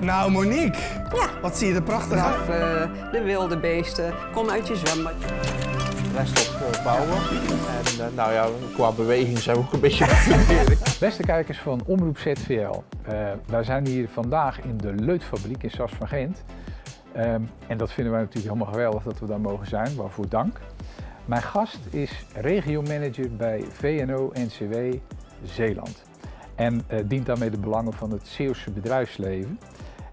Nou Monique, Ja. wat zie je er prachtig uit. De wilde beesten, kom uit je zwembad. Rest op bouwen. En nou ja, qua beweging zijn we ook een beetje natuurlijk. Beste kijkers van Omroep ZVL, wij zijn hier vandaag in de Leutfabriek in Sas van Gent. En dat vinden wij natuurlijk helemaal geweldig dat we daar mogen zijn, waarvoor dank. Mijn gast is regiomanager bij VNO-NCW Zeeland en dient daarmee de belangen van het Zeeuwse bedrijfsleven.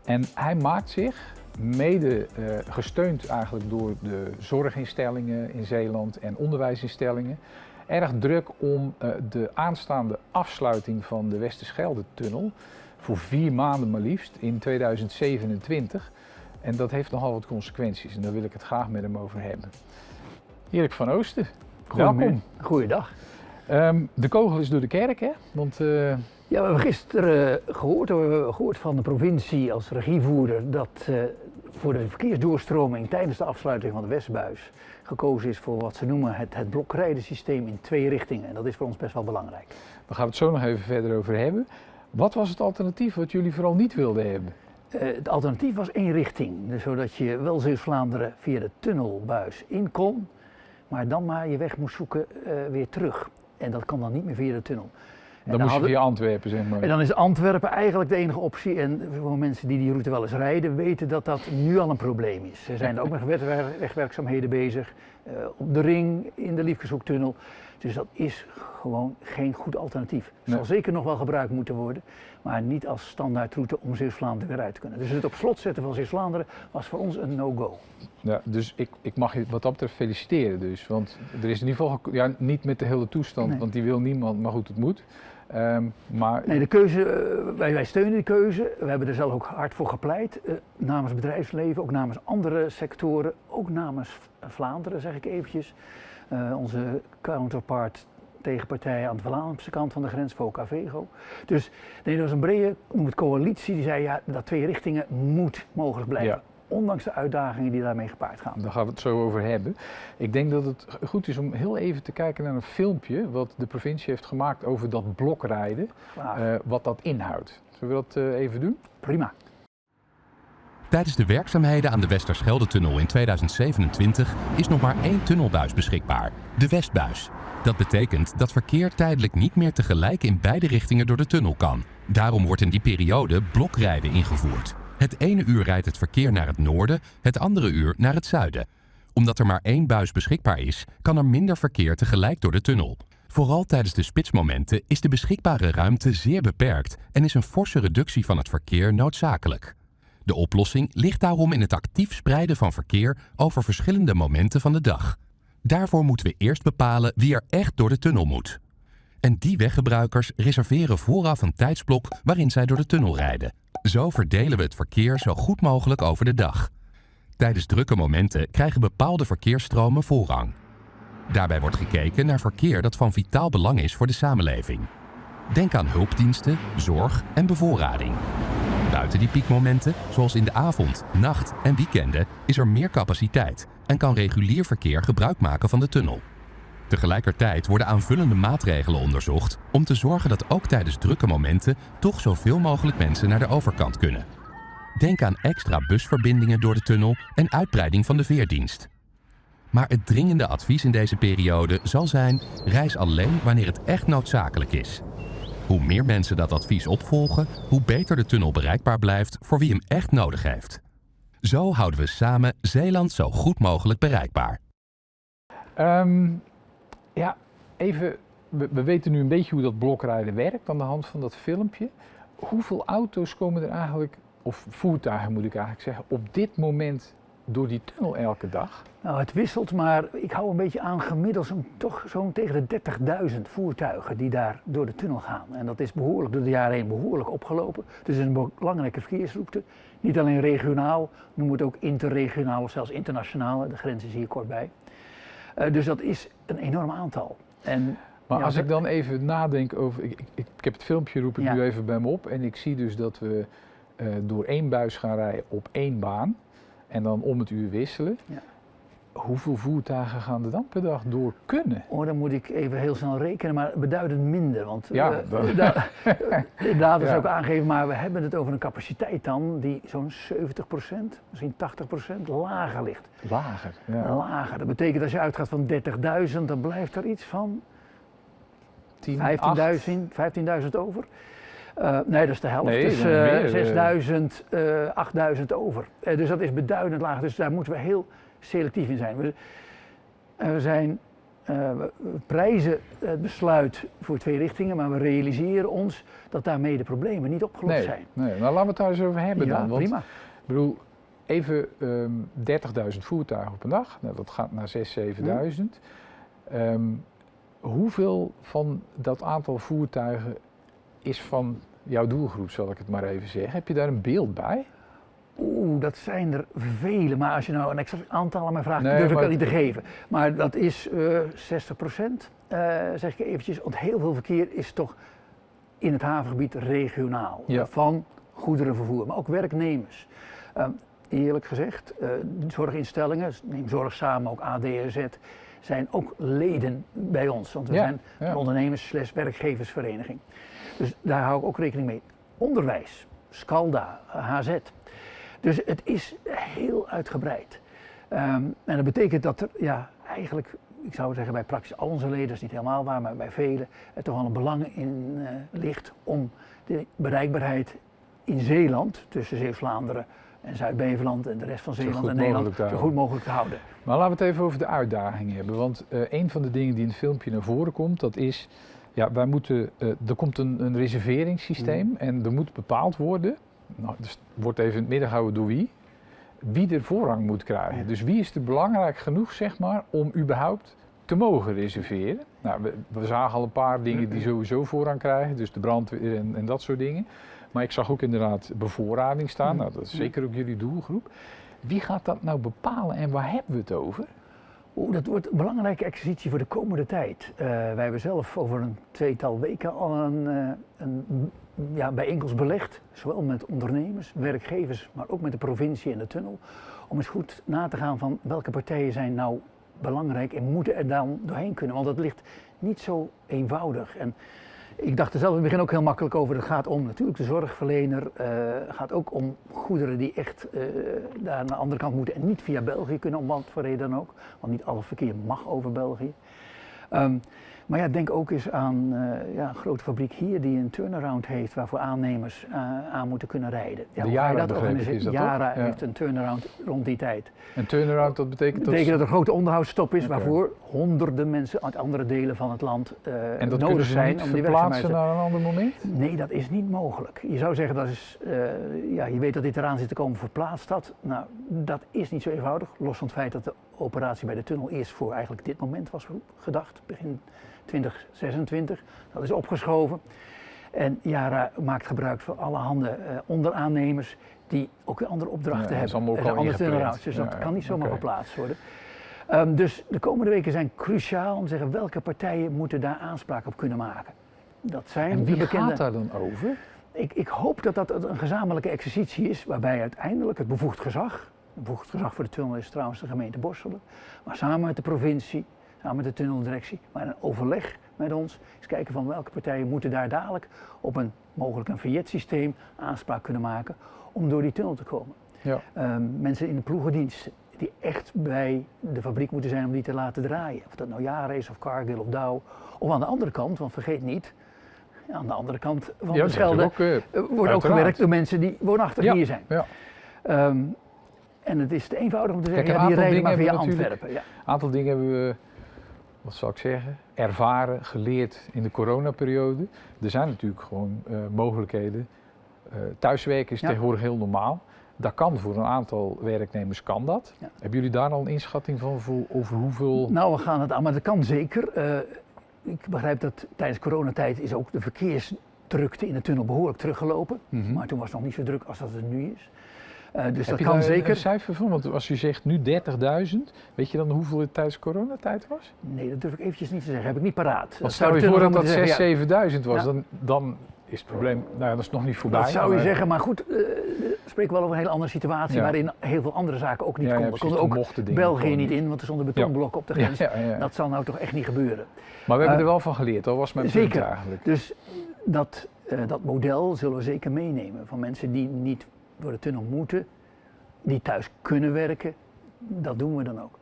En hij maakt zich, mede gesteund eigenlijk door de zorginstellingen in Zeeland en onderwijsinstellingen, erg druk om de aanstaande afsluiting van de Westerschelde-tunnel voor 4 maanden maar liefst in 2027. En dat heeft nogal wat consequenties en daar wil ik het graag met hem over hebben. Erik van Oosten, welkom. Goeiedag. De kogel is door de kerk, hè? Want, Ja, we hebben gisteren gehoord van de provincie als regievoerder dat voor de verkeersdoorstroming tijdens de afsluiting van de Westbuis gekozen is voor wat ze noemen het blokrijdensysteem in 2 richtingen. En dat is voor ons best wel belangrijk. Daar gaan we het zo nog even verder over hebben. Wat was het alternatief wat jullie vooral niet wilden hebben? Het alternatief was 1 richting, dus zodat je wel Zeeuws-Vlaanderen via de tunnelbuis in kon, maar dan maar je weg moest zoeken weer terug. En dat kan dan niet meer via de tunnel. Dan moest je via Antwerpen, zeg maar. En dan is Antwerpen eigenlijk de enige optie. En voor mensen die route wel eens rijden, weten dat dat nu al een probleem is. Er zijn ook nog wegwerkzaamheden bezig, op de ring, in de Liefkeshoektunnel. Dus dat is gewoon geen goed alternatief. Het zal zeker nog wel gebruikt moeten worden, maar niet als standaardroute om Zeeuws-Vlaanderen weer uit te kunnen. Dus het op slot zetten van Zeeuws-Vlaanderen was voor ons een no-go. Ja, dus ik mag je wat dat betreft feliciteren dus. Want er is in ieder geval, ja, niet met de hele toestand, want die wil niemand, maar goed, het moet. Maar... Nee, de keuze, wij steunen die keuze. We hebben er zelf ook hard voor gepleit. Namens het bedrijfsleven, ook namens andere sectoren, ook namens Vlaanderen zeg ik eventjes. Onze counterpart tegenpartij aan de Vlaamse kant van de grens, VOCA-VEGO. Dus nee, er was een brede coalitie die zei ja, dat 2 richtingen moet mogelijk blijven. Ja. Ondanks de uitdagingen die daarmee gepaard gaan. Daar gaan we het zo over hebben. Ik denk dat het goed is om heel even te kijken naar een filmpje wat de provincie heeft gemaakt over dat blokrijden. Wat dat inhoudt. Zullen we dat even doen? Prima. Tijdens de werkzaamheden aan de Westerschelde-tunnel in 2027 is nog maar 1 tunnelbuis beschikbaar, de Westbuis. Dat betekent dat verkeer tijdelijk niet meer tegelijk in beide richtingen door de tunnel kan. Daarom wordt in die periode blokrijden ingevoerd. Het ene uur rijdt het verkeer naar het noorden, het andere uur naar het zuiden. Omdat er maar 1 buis beschikbaar is, kan er minder verkeer tegelijk door de tunnel. Vooral tijdens de spitsmomenten is de beschikbare ruimte zeer beperkt en is een forse reductie van het verkeer noodzakelijk. De oplossing ligt daarom in het actief spreiden van verkeer over verschillende momenten van de dag. Daarvoor moeten we eerst bepalen wie er echt door de tunnel moet. En die weggebruikers reserveren vooraf een tijdsblok waarin zij door de tunnel rijden. Zo verdelen we het verkeer zo goed mogelijk over de dag. Tijdens drukke momenten krijgen bepaalde verkeersstromen voorrang. Daarbij wordt gekeken naar verkeer dat van vitaal belang is voor de samenleving. Denk aan hulpdiensten, zorg en bevoorrading. Buiten die piekmomenten, zoals in de avond, nacht en weekenden, is er meer capaciteit en kan regulier verkeer gebruik maken van de tunnel. Tegelijkertijd worden aanvullende maatregelen onderzocht om te zorgen dat ook tijdens drukke momenten toch zoveel mogelijk mensen naar de overkant kunnen. Denk aan extra busverbindingen door de tunnel en uitbreiding van de veerdienst. Maar het dringende advies in deze periode zal zijn: reis alleen wanneer het echt noodzakelijk is. Hoe meer mensen dat advies opvolgen, hoe beter de tunnel bereikbaar blijft voor wie hem echt nodig heeft. Zo houden we samen Zeeland zo goed mogelijk bereikbaar. Ja, even, we weten nu een beetje hoe dat blokrijden werkt aan de hand van dat filmpje. Hoeveel auto's komen er eigenlijk, of voertuigen moet ik eigenlijk zeggen, op dit moment door die tunnel elke dag? Nou, het wisselt, maar ik hou een beetje aan gemiddeld toch zo'n tegen de 30.000 voertuigen die daar door de tunnel gaan. En dat is behoorlijk door de jaren heen behoorlijk opgelopen. Dus het is een belangrijke verkeersroute. Niet alleen regionaal, noem het ook interregionaal of zelfs internationaal. De grens is hier kortbij. Dus dat is een enorm aantal. Maar ja, als ik dan even nadenk over, ik heb het filmpje, roep ik nu even bij me op. En ik zie dus dat we door 1 buis gaan rijden op 1 baan. En dan om het uur wisselen. Ja. hoeveel voertuigen gaan er dan per dag door kunnen? Oh, dan moet ik even heel snel rekenen, maar beduidend minder. Want Ja, de data is Ja. ook aangegeven, maar we hebben het over een capaciteit dan die zo'n 70%, misschien 80% lager ligt. Lager. Ja. Lager. Dat betekent als je uitgaat van 30.000, dan blijft er iets van 10, 15.000 over. Nee, dat is de helft. Nee, dus dan meer, 6.000, 8.000 over. Dus dat is beduidend laag. Dus daar moeten we heel selectief in zijn. We prijzen het besluit voor 2 richtingen, maar we realiseren ons dat daarmee de problemen niet opgelost zijn. Nee, maar laten we het daar eens over hebben Ja, dan. Want, prima. ik bedoel, even 30.000 voertuigen op een dag, nou, dat gaat naar 6.000, 7.000. Hoeveel van dat aantal voertuigen is van jouw doelgroep, zal ik het maar even zeggen? Heb je daar een beeld bij? Oeh, dat zijn er vele. Maar als je nou een exact aantal aan mij vraagt, Nee, durf ik maar dat niet te geven. Maar dat is 60%, zeg ik eventjes. Want heel veel verkeer is toch in het havengebied regionaal. Ja. Van goederenvervoer, maar ook werknemers. Eerlijk gezegd, zorginstellingen, neem zorg samen, ook ADRZ, zijn ook leden bij ons. Want we Ja, zijn ja. een ondernemers/werkgeversvereniging. Dus daar hou ik ook rekening mee. Onderwijs, Scalda, HZ. Dus het is heel uitgebreid. En dat betekent dat er eigenlijk, ik zou zeggen bij praktisch al onze leden, dat is niet helemaal waar, maar bij velen, er toch wel een belang in ligt om de bereikbaarheid in Zeeland, tussen Zeeuws-Vlaanderen en Zuid-Beveland en de rest van Zo Zeeland goed en Nederland, mogelijk te zo goed mogelijk te houden. Maar laten we het even over de uitdaging hebben. Want een van de dingen die in het filmpje naar voren komt, dat is, ja, wij moeten, er komt een reserveringssysteem en er moet bepaald worden, nou, dus het wordt even in het midden gehouden door wie er voorrang moet krijgen. Dus wie is er belangrijk genoeg, zeg maar, om überhaupt te mogen reserveren? Nou, we zagen al een paar dingen die sowieso voorrang krijgen, dus de brandweer en dat soort dingen. Maar ik zag ook inderdaad bevoorrading staan, nou, dat is zeker ook jullie doelgroep. Wie gaat dat nou bepalen en waar hebben we het over? Dat wordt een belangrijke exercitie voor de komende tijd. Wij hebben zelf over een 2-tal weken al een bijeenkomst belegd, zowel met ondernemers, werkgevers, maar ook met de provincie en de tunnel, om eens goed na te gaan van welke partijen zijn nou belangrijk en moeten er dan doorheen kunnen, want dat ligt niet zo eenvoudig. En ik dacht er zelf in het begin ook heel makkelijk over. Het gaat om natuurlijk de zorgverlener, het gaat ook om goederen die echt daar aan de andere kant moeten en niet via België kunnen, om wat voor reden dan ook. Want niet alle verkeer mag over België. Maar ja, denk ook eens aan een grote fabriek hier die een turnaround heeft waarvoor aannemers aan moeten kunnen rijden. Ja, De hoe ga je Yara, dat begreep ik, organiseren? is dat Yara toch? Ja. heeft een turnaround rond die tijd. En turnaround, dat betekent Dat betekent dat er een grote onderhoudsstop is Oké. waarvoor honderden mensen uit andere delen van het land en dat nodig kunnen ze zijn niet om die verplaatsen werkzaamheden. naar een ander moment? Nee, dat is niet mogelijk. Je zou zeggen dat is, je weet dat dit eraan zit te komen, verplaatst dat. Nou, dat is niet zo eenvoudig. Los van het feit dat de operatie bij de tunnel eerst voor eigenlijk dit moment was gedacht, begin 2026. Dat is opgeschoven. En Yara maakt gebruik van alle handen onderaannemers die ook weer andere opdrachten Ja, dat is hebben. allemaal ook al andere ingepland. turnarounds, dus dat Ja, kan niet zomaar oké. verplaatst worden. Dus de komende weken zijn cruciaal om te zeggen welke partijen moeten daar aanspraak op kunnen maken. Dat zijn En wie de bekende. gaat daar dan over? Ik hoop dat dat een gezamenlijke exercitie is waarbij uiteindelijk het bevoegd gezag voor de tunnel is trouwens de gemeente Borselen, maar samen met de provincie, samen met de tunneldirectie, maar in een overleg met ons, eens kijken van welke partijen moeten daar dadelijk op een mogelijk een vignettsysteem aanspraak kunnen maken om door die tunnel te komen. Ja. Mensen in de ploegendienst die echt bij de fabriek moeten zijn om die te laten draaien. Of dat nou Yara is of Cargill of Dow. Of aan de andere kant, want vergeet niet, aan de andere kant van de Schelde wordt ook uiteraard gewerkt door mensen die woonachtig hier zijn. Ja. En het is te eenvoudig om te Kijk, zeggen, een die aantal rijden maar dingen via hebben we Antwerpen. Ja. Een aantal dingen hebben we, wat zal ik zeggen, ervaren, geleerd in de coronaperiode. Er zijn natuurlijk gewoon mogelijkheden. Thuiswerken is Ja. tegenwoordig heel normaal. Dat kan voor een aantal werknemers, kan dat. Ja. Hebben jullie daar al een inschatting van over hoeveel? Nou, we gaan het aan, maar dat kan zeker. Ik begrijp dat tijdens coronatijd is ook de verkeersdrukte in de tunnel behoorlijk teruggelopen. Mhm. Maar toen was het nog niet zo druk als dat het nu is. Dus Heb dat je kan daar zeker. een cijfer van? Want als je zegt nu 30.000, weet je dan hoeveel het tijdens coronatijd was? Nee, dat durf ik eventjes niet te zeggen. Heb ik niet paraat. Want zou stel je de voor tunnel dat dat moeten zeggen, 6.000, 7.000 was, Ja. dan is het probleem, nou ja, dat is nog niet voorbij. Dat zou je maar- zeggen, maar goed, spreken we wel over een hele andere situatie Ja. waarin heel veel andere zaken ook niet Ja, ja, konden. precies, Konden toen ook mochten dingen België gewoon niet niet. in, want er stonden betonblokken op de grens. Ja. Dat zal nou toch echt niet gebeuren. Maar we hebben Eh, er wel van geleerd, dat was mijn punt Zeker. eigenlijk. Dus dat model zullen we zeker meenemen van mensen die niet door de tunnel moeten, die thuis kunnen werken. Dat doen we dan ook.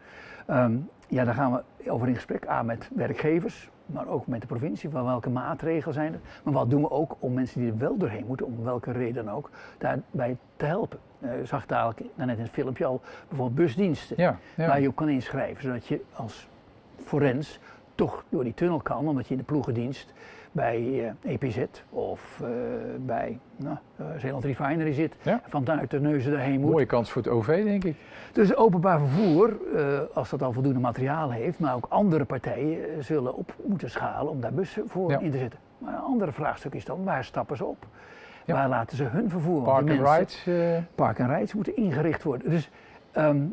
Daar gaan we over in gesprek, met werkgevers, maar ook met de provincie, van welke maatregelen zijn er. Maar wat doen we ook om mensen die er wel doorheen moeten, om welke reden dan ook, daarbij te helpen. Je zag dadelijk net in het filmpje al bijvoorbeeld busdiensten, Ja. waar je op kan inschrijven, zodat je als forens toch door die tunnel kan, omdat je in de ploegendienst bij EPZ of bij Zeeland Refinery zit, Ja. vanuit de Neuzen daarheen moet. Mooie kans voor het OV, denk ik. Dus openbaar vervoer, als dat al voldoende materiaal heeft, maar ook andere partijen zullen op moeten schalen om daar bussen voor Ja. in te zetten. Maar een ander vraagstuk is dan, waar stappen ze op? Ja. Waar laten ze hun vervoer? Want Park die and mensen- rides. Park and rides moeten ingericht worden. Dus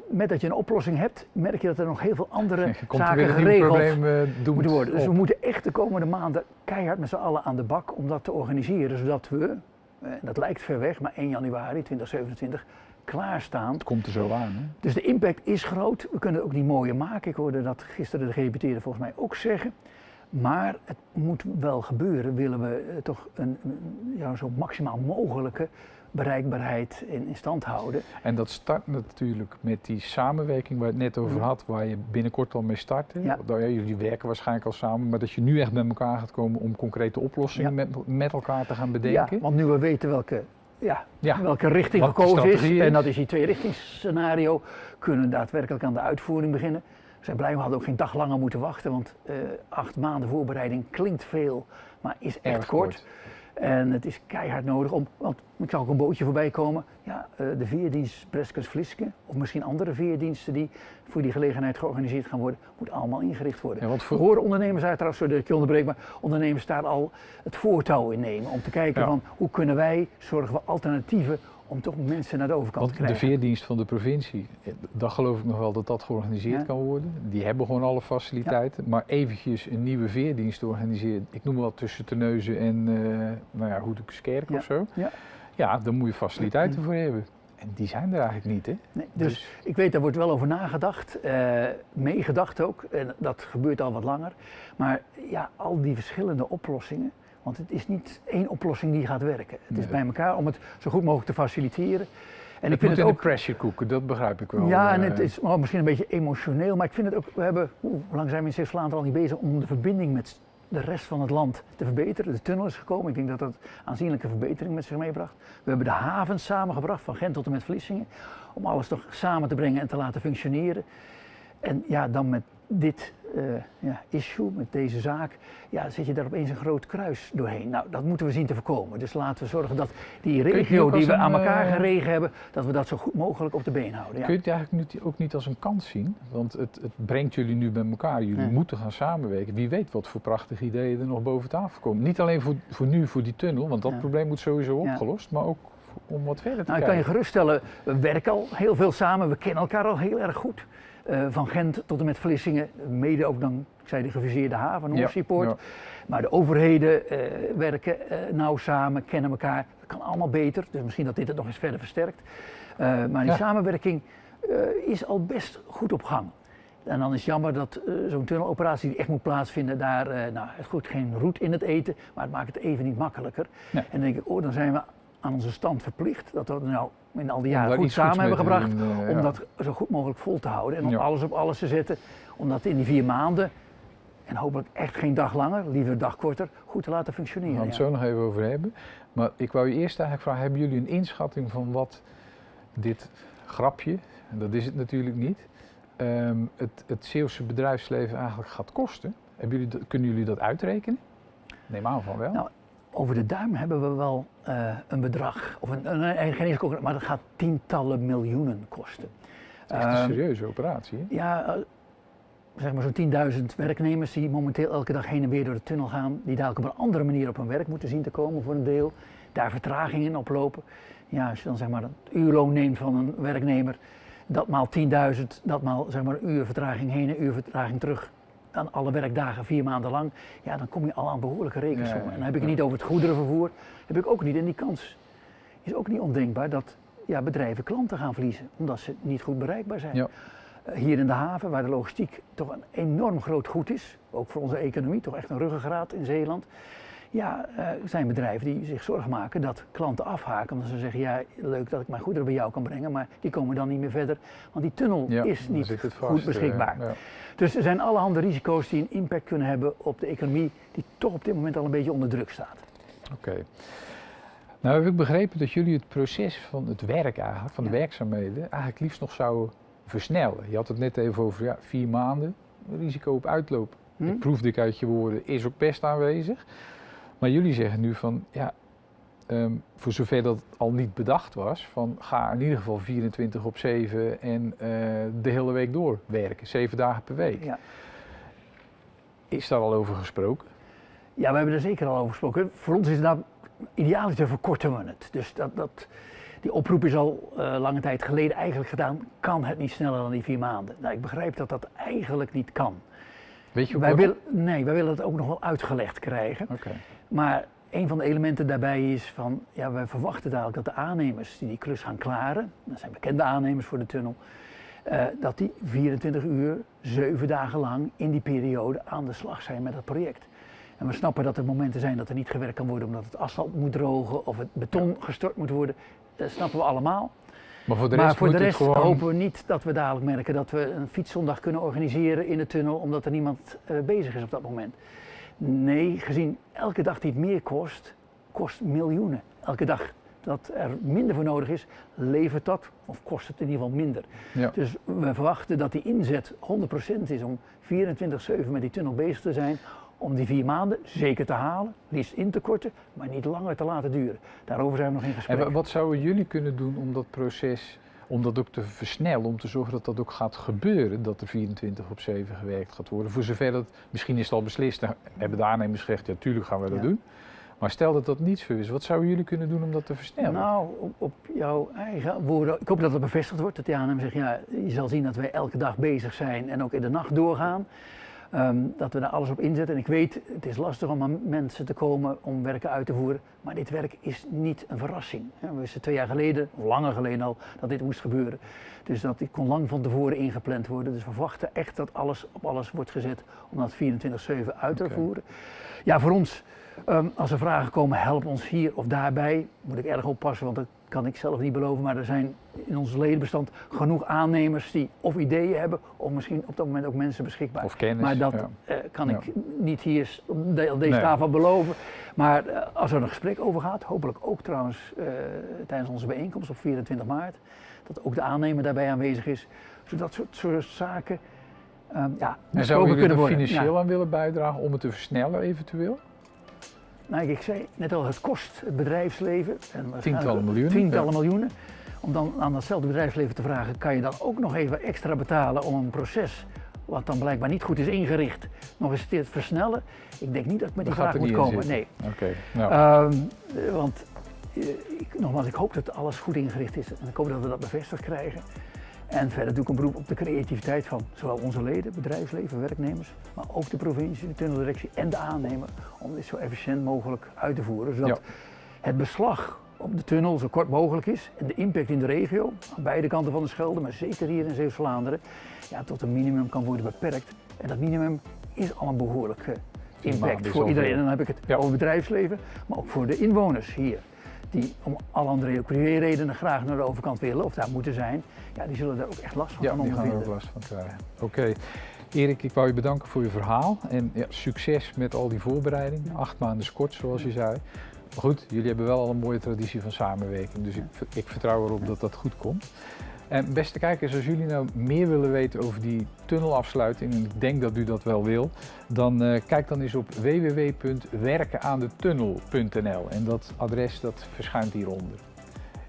met dat je een oplossing hebt, merk je dat er nog heel veel andere Komt er zaken weer een nieuw geregeld probleem moeten worden. Dus op. we moeten echt de komende maanden keihard met z'n allen aan de bak om dat te organiseren, zodat we, dat lijkt ver weg, maar 1 januari 2027 klaarstaan. Het komt er zo aan. Hè? Dus de impact is groot. We kunnen het ook niet mooier maken. Ik hoorde dat gisteren de gedeputeerde volgens mij ook zeggen. Maar het moet wel gebeuren. Willen we toch een zo maximaal mogelijke bereikbaarheid in stand houden. En dat start natuurlijk met die samenwerking waar je het net over had, waar je binnenkort al mee start. Hè? Ja. Jullie werken waarschijnlijk al samen, maar dat je nu echt bij elkaar gaat komen om concrete oplossingen met elkaar te gaan bedenken. Ja, want nu we weten welke richting Wat de gekozen is, strategie is. en dat is die tweerichtingsscenario, kunnen we daadwerkelijk aan de uitvoering beginnen. We zijn blij, we hadden ook geen dag langer moeten wachten, want 8 maanden voorbereiding klinkt veel, maar is echt Erg kort. En het is keihard nodig want ik zag ook een bootje voorbij komen. Ja, de veerdienst Breskens-Vliske, of misschien andere veerdiensten die voor die gelegenheid georganiseerd gaan worden, moet allemaal ingericht worden. Ja, want We horen ondernemers daar trouwens, sorry dat ik je onderbreek, maar ondernemers daar al het voortouw in nemen om te kijken van hoe kunnen wij zorgen we alternatieven om toch mensen naar de overkant te Want de krijgen. veerdienst van de provincie, dat geloof ik nog wel dat dat georganiseerd Ja. kan worden. Die hebben gewoon alle faciliteiten. Maar eventjes een nieuwe veerdienst organiseren, ik noem wel tussen Terneuzen en Hoedekeskerk Ja. of zo. Ja. Ja, daar moet je faciliteiten voor hebben. En die zijn er eigenlijk niet, hè? Nee, dus ik weet, daar wordt wel over nagedacht, meegedacht ook, en dat gebeurt al wat langer. Maar ja, al die verschillende oplossingen, want het is niet één oplossing die gaat werken. Het is Nee. bij elkaar om het zo goed mogelijk te faciliteren. En Het ik vind moet het in ook de pressure cooker, dat begrijp ik wel. Ja, en het is misschien een beetje emotioneel, maar ik vind het ook, we hebben, hoe lang zijn we in Zeeuws-Vlaanderen al niet bezig om de verbinding met de rest van het land te verbeteren. De tunnel is gekomen, ik denk dat dat aanzienlijke verbetering met zich meebracht. We hebben de havens samengebracht, van Gent tot en met Vlissingen, om alles toch samen te brengen en te laten functioneren. En ja, dan met dit issue, met deze zaak, ja, zet je daar opeens een groot kruis doorheen. Nou, dat moeten we zien te voorkomen. Dus laten we zorgen dat die regio die we aan elkaar geregen hebben, dat we dat zo goed mogelijk op de been houden. Ja. Kun je het eigenlijk ook niet als een kans zien? Want het brengt jullie nu bij elkaar. Jullie moeten gaan samenwerken. Wie weet wat voor prachtige ideeën er nog boven tafel komen. Niet alleen voor nu, voor die tunnel, want dat probleem moet sowieso opgelost, maar ook om wat verder te kijken. Ik kan je geruststellen, we werken al heel veel samen, we kennen elkaar al heel erg goed. Van Gent tot en met Vlissingen, mede ook dan, ik zei de gefuseerde haven, Noordseapoort. Ja. Maar de overheden werken nauw samen, kennen elkaar. Dat kan allemaal beter, dus misschien dat dit het nog eens verder versterkt. Maar die samenwerking is al best goed op gang. En dan is het jammer dat zo'n tunneloperatie die echt moet plaatsvinden, daar het goed geen roet in het eten, maar het maakt het even niet makkelijker. Nee. En dan denk ik, dan zijn we aan onze stand verplicht, dat we nou in al die jaren goed samen hebben gebracht, om dat zo goed mogelijk vol te houden en om alles op alles te zetten, om dat in die 4 maanden, en hopelijk echt geen dag langer, liever een dag korter, goed te laten functioneren. We gaan het zo nog even over hebben. Maar ik wou je eerst eigenlijk vragen, hebben jullie een inschatting van wat dit grapje, en dat is het natuurlijk niet, het Zeeuwse bedrijfsleven eigenlijk gaat kosten? Kunnen jullie dat uitrekenen? Neem aan van wel. Nou, over de duim hebben we wel een bedrag, of maar dat gaat tientallen miljoenen kosten. Het is echt een serieuze operatie, hè? Ja, zeg maar zo'n 10.000 werknemers die momenteel elke dag heen en weer door de tunnel gaan, die dadelijk op een andere manier op hun werk moeten zien te komen voor een deel, daar vertragingen in oplopen. Ja, als je dan zeg maar het uurloon neemt van een werknemer, dat maal 10.000, dat maal zeg maar een uur vertraging heen en een uur vertraging terug, aan alle werkdagen 4 maanden lang, ja, dan kom je al aan behoorlijke rekensommen. Ja, ja, En dan heb ik het niet over het goederenvervoer, heb ik ook niet. En die kans is ook niet ondenkbaar dat bedrijven klanten gaan verliezen, omdat ze niet goed bereikbaar zijn. Ja. Hier in de haven, waar de logistiek toch een enorm groot goed is, ook voor onze economie, toch echt een ruggengraat in Zeeland. Ja, er zijn bedrijven die zich zorgen maken dat klanten afhaken. Omdat ze zeggen, ja, leuk dat ik mijn goederen bij jou kan brengen, maar die komen dan niet meer verder. Want die tunnel is dan niet zit het goed vast, beschikbaar. ja. Dus er zijn allerhande risico's die een impact kunnen hebben op de economie, die toch op dit moment al een beetje onder druk staat. Oké. Nou heb ik begrepen dat jullie het proces van het werk eigenlijk, van de werkzaamheden, eigenlijk liefst nog zouden versnellen. Je had het net even over 4 maanden, risico op uitloop. Ik proefde ik uit je woorden, is ook best aanwezig. Maar jullie zeggen nu van, voor zover dat al niet bedacht was, van ga in ieder geval 24/7 en de hele week door werken, 7 dagen per week. Ja. Is daar al over gesproken? Ja, we hebben er zeker al over gesproken. Voor ons is het nou idealiter verkorten we het. Dus die oproep is al lange tijd geleden eigenlijk gedaan. Kan het niet sneller dan die 4 maanden? Nou, ik begrijp dat dat eigenlijk niet kan. Weet je ook Wij waarom? willen het ook nog wel uitgelegd krijgen. Oké. Maar een van de elementen daarbij is van, ja, wij verwachten dadelijk dat de aannemers die klus gaan klaren, dat zijn bekende aannemers voor de tunnel, dat die 24 uur, 7 dagen lang in die periode aan de slag zijn met het project. En we snappen dat er momenten zijn dat er niet gewerkt kan worden omdat het asfalt moet drogen of het beton gestort moet worden. Dat snappen we allemaal. Maar voor de rest, gewoon... hopen we niet dat we dadelijk merken dat we een fietszondag kunnen organiseren in de tunnel omdat er niemand bezig is op dat moment. Nee, gezien elke dag die het meer kost, kost miljoenen. Elke dag dat er minder voor nodig is, levert dat, of kost het in ieder geval minder. Ja. Dus we verwachten dat die inzet 100% is om 24/7 met die tunnel bezig te zijn, om die 4 maanden zeker te halen, liefst in te korten, maar niet langer te laten duren. Daarover zijn we nog in gesprek. En wat zouden jullie kunnen doen om dat proces, om dat ook te versnellen, om te zorgen dat dat ook gaat gebeuren, dat er 24/7 gewerkt gaat worden? Voor zover dat, misschien is het al beslist, dan hebben de aannemers gezegd, ja tuurlijk gaan we dat doen. Maar stel dat dat niet zo is, wat zouden jullie kunnen doen om dat te versnellen? Nou, op jouw eigen woorden, ik hoop dat het bevestigd wordt, dat de aannemer zegt, ja, je zal zien dat wij elke dag bezig zijn en ook in de nacht doorgaan. Dat we daar alles op inzetten. En ik weet, het is lastig om aan mensen te komen om werken uit te voeren, maar dit werk is niet een verrassing. We wisten 2 jaar geleden, of langer geleden al, dat dit moest gebeuren. Dus dat dit kon lang van tevoren ingepland worden. Dus we verwachten echt dat alles op alles wordt gezet om dat 24/7 uit te voeren. Ja, voor ons, als er vragen komen, help ons hier of daarbij, moet ik erg oppassen, want dat kan ik zelf niet beloven, maar er zijn in ons ledenbestand genoeg aannemers die of ideeën hebben of misschien op dat moment ook mensen beschikbaar. Of kennis. Maar dat kan ik niet hier op deze tafel beloven. Maar als er een gesprek over gaat, hopelijk ook trouwens tijdens onze bijeenkomst op 24 maart, dat ook de aannemer daarbij aanwezig is, zodat soort zaken en zouden jullie er financieel aan willen bijdragen om het te versnellen eventueel? Nou, ik zei net al, het kost het bedrijfsleven. En Tientallen miljoenen. Tientallen miljoenen. Om dan aan datzelfde bedrijfsleven te vragen, kan je dan ook nog even extra betalen om een proces, wat dan blijkbaar niet goed is ingericht, nog eens te versnellen? Ik denk niet dat ik met die vraag moet komen. Nee. Oké. Want nogmaals, ik hoop dat alles goed ingericht is en ik hoop dat we dat bevestigd krijgen. En verder doe ik een beroep op de creativiteit van zowel onze leden, bedrijfsleven, werknemers, maar ook de provincie, de tunneldirectie en de aannemer om dit zo efficiënt mogelijk uit te voeren. Zodat het beslag op de tunnel zo kort mogelijk is en de impact in de regio, aan beide kanten van de Schelde, maar zeker hier in Zeeuws-Vlaanderen, tot een minimum kan worden beperkt. En dat minimum is al een behoorlijke impact voor iedereen. En dan heb ik het over bedrijfsleven, maar ook voor de inwoners hier. Die om alle andere privéredenen graag naar de overkant willen of daar moeten zijn, die zullen daar ook echt last van ondervinden. Ja, die gaan er ook last van krijgen. Oké. Erik, ik wou je bedanken voor je verhaal en succes met al die voorbereidingen. 8 maanden is kort, zoals je zei. Maar goed, jullie hebben wel al een mooie traditie van samenwerking, dus ik vertrouw erop dat dat goed komt. En beste kijkers, als jullie nou meer willen weten over die tunnelafsluiting, en ik denk dat u dat wel wil, dan kijk dan eens op www.werkenaandetunnel.nl en dat adres dat verschijnt hieronder.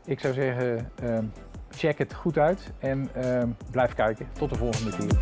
Ik zou zeggen, check het goed uit en blijf kijken. Tot de volgende keer.